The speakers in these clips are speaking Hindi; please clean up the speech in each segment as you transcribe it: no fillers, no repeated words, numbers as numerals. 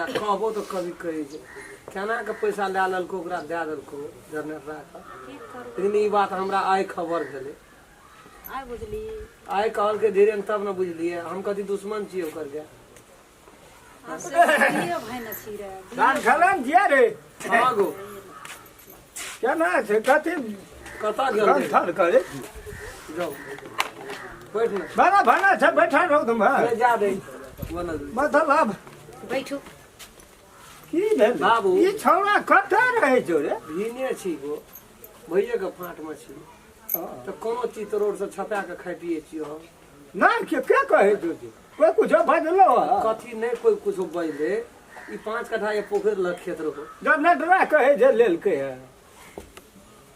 भैया कहबो तो कभी कहे केना के पैसा ले ललको ओकरा दे देलको जनरेटर का लेकिन ई बात हमरा आइ खबर भेले आइ बुझली आइ कहल के धीरे तब न बुझलिए हम कथी दुश्मन छिए ओकर के भाई न छी रे धान खलन जिया रे हां गो केना छै कथी कता गेल थर करे जाओ बैठ न बड़ा भना छै बैठा रहो तुम अरे जा दे बनल मतलब बैठू की भेल बाबू ई छौड़ा कतऽ रहै छौ रे भीने छी गो भैये के फाट में छी तो कोनो चीज तो रोड से छपा के खाइ पिए छी हम नहीं के कहै छौ कोई कुछो बजलो कथी नहीं कोई कुछ बजले ई 5 कट्ठा ये पोखर लग खेत रहो जब नटरा कहै जे लेलकै है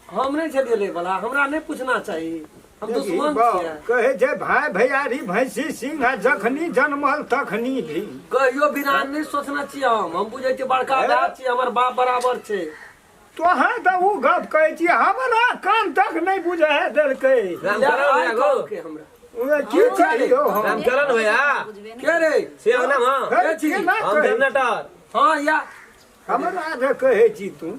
हम नहीं छलिए ले वाला हमरा नहीं पूछना चाहिए हम दुश्मन छियै कहे जे भाई भैयारी भैंसी सिंह जखनी जन्मल तखनी भी कहियो बिना नहीं सोचना चाहिए हम बुझे छी बड़का बात छी हमर बाप बराबर छै तोहाँ तो उ गप कहै छी हमरा कान तक नहीं बुझे है देलकै के हमरा ओए की चाहियो हम रामचरण भैया के रे से नाम हे छी हम जनरेटर हां या हमरा जे कहै छी तू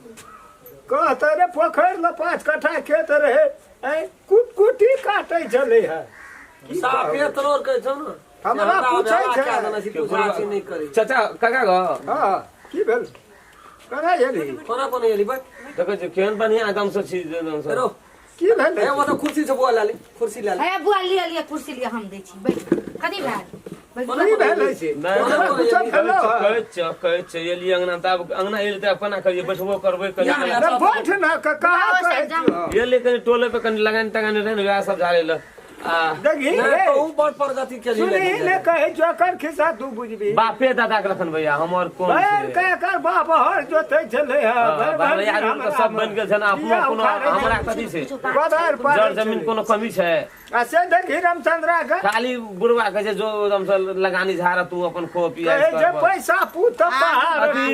कहते रे पोखर ल 5 कट्ठा खेत रहे ऐ कुटकुटी काटै चले है साफे तरोर कहै छौ न हमरा पूछै छै पूछाची नहीं करै चाचा काका गो हां की भेल कना एली कोना कोना एली बट देखै छी केहन बढ़िया एकदम से छी एकदम से रो की भेल ए वो तो कुर्सी से बोला ले कुर्सी ले ले हे बुआ लिया कुर्सी लिया हम दै छी बैठ कथी भेल की भेल छै कहै छै एली अंगना त अंगना एली त अपना करिए बैठबो करबै करिए बैठ ना कहा कहै छी ये लेकिन टोले पे कनि लगान तगान रहे वह सब झाड़े ल देखी तो ऊ बड़ प्रगति के लिए सुनी ने कहै जो कर खिस्सा तू बुझबी बापे दादा के रखन भैया हमर कोन बैर छै के कर बाप हर जोतै छले है भैया आदमी सब बन गेल छन अपनो कोनो हमरा कथि छै बदर पर जड़ जमीन कोनो कमी छै आ से देखी रामचंद्रा के खाली बुढ़वा के जे जो एकदम से लगानी झाड़ तू अपन खो पिया कहै जे पैसा पूत पहाड़ अभी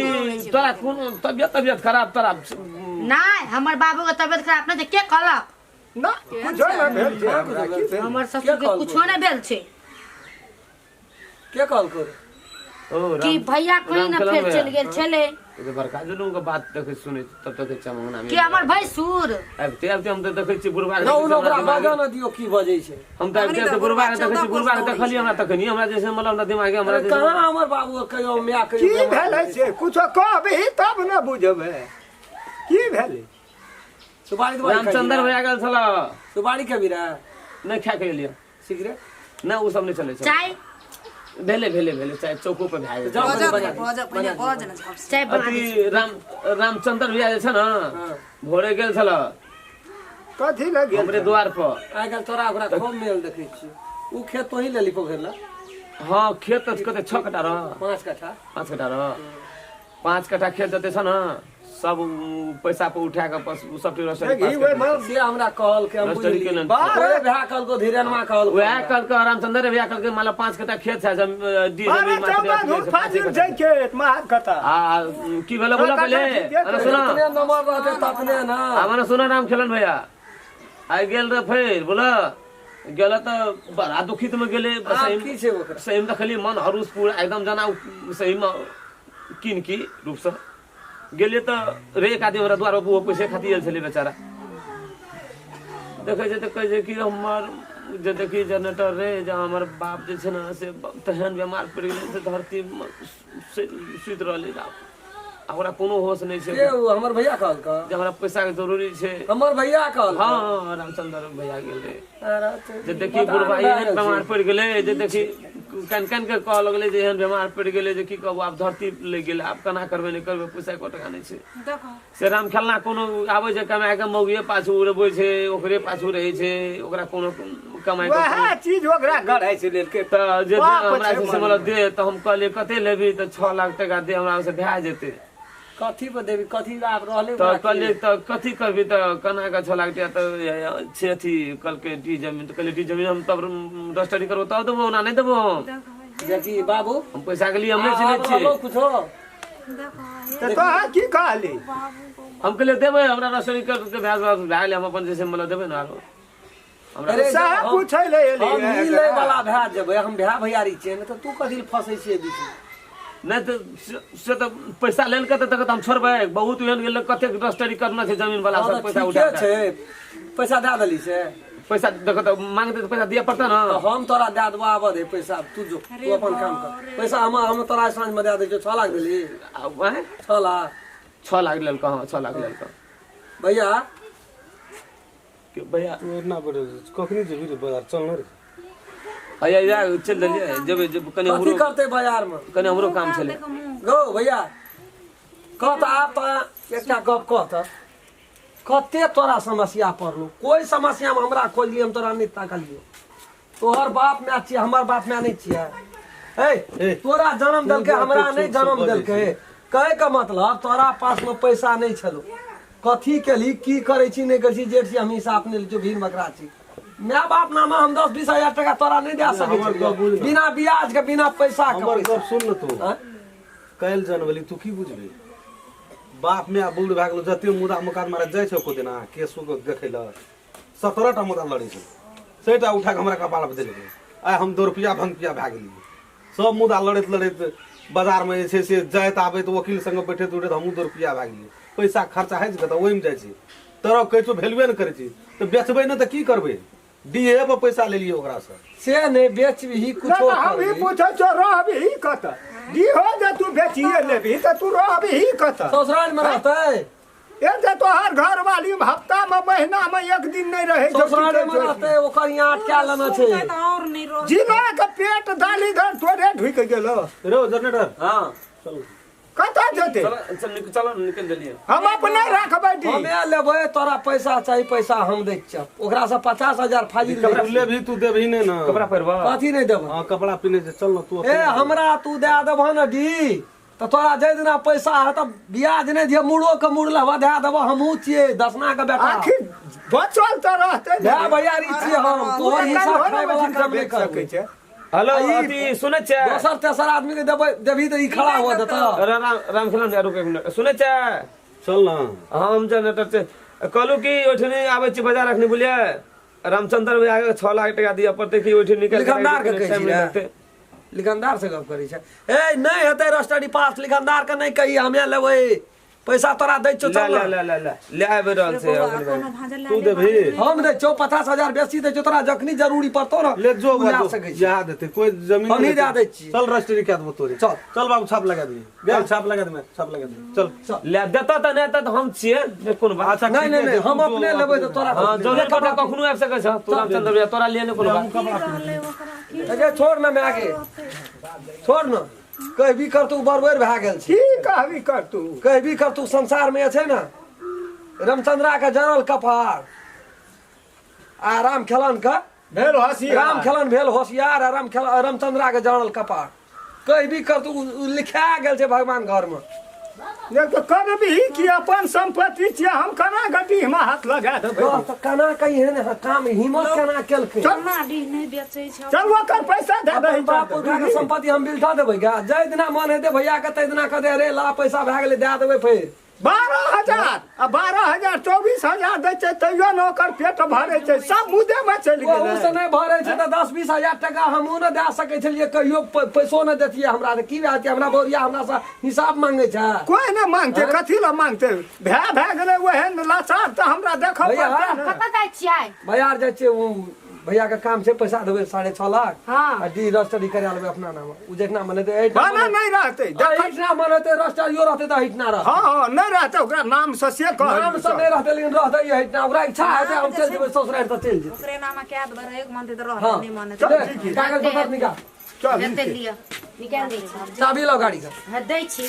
तोरा कोन तबियत खराब तोरा नहीं हमर बाबू के तबियत खराब नहीं के कहलक ना कुछो ना भेल छै हमरा की भेल हमर ससुर के कुछो नहीं भेल छै के कॉल कर ओ कि भैया कहीं ना फिर चल गेल छले तो बड़का जुलूम के बात देखे सुने तब तक चमंगना में कि हमर भैसुर अब हम तो देखे छी बुढ़वा ना ओकरा बाजा न दियो की बजै छै हम त अब बुढ़वा के देखे छी बुढ़वा के देखलिए हमरा तखनी हमरा जैसे मतलब न दिमाग हमरा जैसे कहां हमर बाबू कहियो मिया की कहियो भेल छै कुछो कहबी तब न बुझबे की भेल सुपारी तो रामचंद्र भैया गेल छला सुपारी के भी रहा नहीं खा के लिए सिगरेट ना वो सब नहीं चले चाय भेले चाहे चौको पे भाई जाओ चाय बना अथी रामचंद्र भैया जे छ न भोरे गेल छला कथी लगे हमरे द्वार पर आइ काल तोरा ओकरा खूब मेल देखै छी ऊ खेत तो ही लेली पोखर ला हां खेत कते 6 कट्ठा रह 5 कट्ठा 5 कट्ठा रह 5 कट्ठा खेत जते छ न सब पैसा पे उठा के सब से हमरा कहल के हम बुझली बारे भा कहल को धीरेनमा कहल वह कल के रामचंद्र भैया कल के माला 5 कट्ठा खेत है जब डी जमीन में फाजिल छै खेत मार कथा आ की भेलो बोला पहले अरे सुनो कितने नंबर रहते ततने ना हमने सुनो राम खेलन भैया आई गेल रे फिर बोला गेला त बड़ा दुखित में गेले की छै ओकरा सही में देखली मन हरूस पूरा एकदम जना सही में किन की रूप से गेले त रे एक आदमी हमरा द्वारा वो पैसे खाती गेल छले बेचारा देखे जे त कहे जे कि हमर जे देखी जनरेटर रे जे हमर बाप जे छै न से तहन बीमार पड़ गेल से धरती सुत रहले हमरा कोनो होश नहीं छै के हमर भैया कहल का जे हमरा पैसा के जरूरी छै हमर भैया कहल हां रामचंद्र भैया गेल रे अरे जे देखी बुढ़वा एहन बीमार पड़ गेले जे देखी कन के कह लगले जे एहन बीमार पड़ गेले जे की कहब आप धरती ले गेले आप कना करबे नहीं करबे पैसा को टका नहीं छै देखो से राम खेलना कोनो आबै छै कमाय के मौगिए पाछू उड़बै छै ओकरे पाछू रहै छै ओकरा कोनो कमाय के वह चीज ओकरा गढ़ै छै लेलकै त जे हमरा से मतलब दे त हम कहले कते लेबी त 6 लाख टका दे हमरा से भए जेते कथी पर देबी कथी आप रहले त कहले त कथी करबी त कना का 6 लाख टका त छे थी कल के डी जमीन त कहले डी जमीन हम तब रजिस्ट्री करबो तब देबो ना नहीं देबो देखी बाबू हम पैसा के लिए हमने चिन्है छियै कुछो तो की कहली हम कहले देबै हमरा रजिस्ट्री कर के भए गेल हम अपन जैसे मतलब देबै ना हमरा अरे साहब पूछै ले एली हम मिलै वाला भए जेबै हम भैया भैयारी छियै त तू कथी फसै छियै बीच में नहीं तो से तो पैसा लेल के तक हम छोड़बै बहुत एहन गेल कते रजिस्ट्री करना छै जमीन वाला सब पैसा उठा छै पैसा दे देली से पैसा देखो तो मांगते तो पैसा दिया पड़ता ना तो हम तोरा दे देबो आबऽ दे पैसा तू जो तू अपन काम कर पैसा हम तोरा साँझ में दे दै छौ 6 लाख देली 6 लाख 6 लाख लेल कहाँ 6 लाख लेल कहाँ भैया भैया तू ना बड़े कखनी जेबी रे बाजार चल रे भैया या चल देलिए जब कने कथी करते बाजार में कने हमरो काम छले गो भैया कह तो आप तो एकटा गप कह तो कते तोरा समस्या पड़लो कोई समस्या में हमरा खोलिए हम तोरा नहीं ताकलियो तोहर बाप में छियै हमर बाप में नहीं छियै ए तोरा जन्म देलके हमरा नहीं जन्म देलके कहे का मतलब तोरा पास में पैसा नहीं छलो कथी केली की करे छी नहीं करे छी जेठ छी हम हिसाब नहीं लो भीड़ बकरा छी माय बाप नामा हम 10-20 हजार टका तोरा नहीं दे सकै छी बिना ब्याज के बिना पैसा के हमर गप सुन न तू काल जनवली तू की बुझबे बाप में बुल्ड भए गेलो जते मुदा मुकदमा रे जाय छै को दिना केस को देखै ल 17 टा मुदा लड़ै छै सेटा उठा के हमरा कपाल पे देलकै आइ हम 2 रुपया भंगिया भए गेली सब मुदा लड़ैत लड़ैत बाजार में जे छै से जाइत आबै त वकील संग बैठे उठे हम 2 रुपया भए गेली पैसा खर्चा है त ओहि में जाय छै तोरा कहै छौ वैल्यूए न करै छी त बेचबै न त की करबै डीए पे पैसा ले लियो ओकरा से नहीं बेचबही कुछो हम ही पूछे छो रहबी कत दी हो जे तू बेचिए लेबी त तू रहबी कत ससुराल में रहतै ए जे तोहर घर वाली हफ्ता में महीना में एक दिन नहीं रहे ससुराल में रहतै ओकर यहाँ अटका लेना छै और नहीं रो जिला के पेट दाली धर तोरे ढुक गेलो रो जनरेटर हां चल कत जेते चलो निकल देलिए हम अपने रखबै दी हमे लेबै तोरा पैसा चाही पैसा हम दै छ ओकरा से 50,000 फाजिल कपड़ा ले भी तू देबही नै न कपड़ा पहिरबा कथी नहीं देबो हां कपड़ा पीने से चल न तू ए हमरा तू दे देबह न डी तो तोरा जै दिना पैसा है त ब्याज नहीं दिए मुड़ो के मुड़लवा दे देबो हमहू छियै दसना के बेटा आखिर बचल त रहते दे भैयारी छियै हम तोहर हिसाब खाय वाला काम नहीं सकै करबै छै हेलो अति सुनै छै दोसर तेसर आदमी के देबै देबही त ई खड़ा हो देता राम खिलन यार रुक एक मिनट सुनै छै चल न हम जनरेटर से कहलू कि ओठनी आबै छी बाजार रखनी बोलिए रामचंद्र भैया के 6 लाख टका दिया पड़ते कि ओठनी निकल लिखनदार के कहै छी लिखनदार से गप करै छै ए नहीं हेतै रजिस्ट्री पास लिखनदार के नहीं कही हमे लेबै पैसा तोरा दै छौ चल ले आबे रहल छै तू देबही हम दै छौ 50,000 बेसी दै छौ तोरा जखनी जरूरी पड़तौ न ले जो तू जा सकै छी यहां देते कोई जमीन हम ही दे दै छी चल रजिस्ट्री क्या देबो तोरे चल चल बाबू छाप लगा दी बेल छाप लगा दे छाप लगा दे चल ले देता त नहीं त हम छियै कोन बात अच्छा नहीं नहीं नहीं हम अपने लेबै त तोरा हां जोने कपड़ा कखनो आबि सकै छ तू रामचंद्र भैया तोरा लिए ने कोनो बात अरे छोड़ न मैं आगे छोड़ न कहबी कर तू बरबर भए गेल छी की कहबी कर तू कहबी कर तू संसार में छै न रामचंद्रा के जरल कपार आ राम खेलन का भेल हसी राम खेलन भेल होशियार आ रामचंद्रा के जरल कपार कहबी कर तू लिखा गेल छै भगवान घर में ने तो करबी कि अपन संपत्ति छियै हम कना गड्डी में हाथ लगा देबै तो कना कही है न काम हिम्मत कना केलकै चलना डी नहीं बेचै छ चल ओकर पैसा दे दही बाप के संपत्ति हम बिल्ठा देबै गा जै दिना मन हेतै भैया के तै दिना कदे रे ला पैसा भए गेलै दे देबै फेर 12,000 आ 12,000 24,000 दै छै तैयो न ओकर पेट भरै छै सब मुदे में चलि ओहू से गेलै नहीं भरे छै त 10-20 हजार टका हमहू न दे सकै छलियै कहियो पैसो न देतियै हमरा त की बात हमरा बोरिया हमरा से हिसाब मांगे छै कोई न मांगते कथी ल मांगते भए गेलै ओहन लाचार त हमरा देखऽ भैया, पड़तै न। कत जाइ छियै बाजार जाइ छै उ भैया के काम छै पैसा देबै 6.5 लाख हाँ। आ डी रजिस्ट्री करा लेबै अपना नाम उ जेतना मन हेतै बना नहीं रहते एहिठना मन हेतै रजिस्ट्रियो रहतै त एहिठना रहतै हाँ नहीं रहते ओकरा नाम से नाम से नहीं रहतै लेकिन रहतै एहिठना ओकरा इच्छा हेतै हम चल जेबै ससुराल त चल जेबै ओकरे नाम के आद भर एक मन त रह हाँ। नहीं मन दे, कागज पत्तर निकाल चल हेते लिया निकाल दै छी चाबी लो गाड़ी का दै छी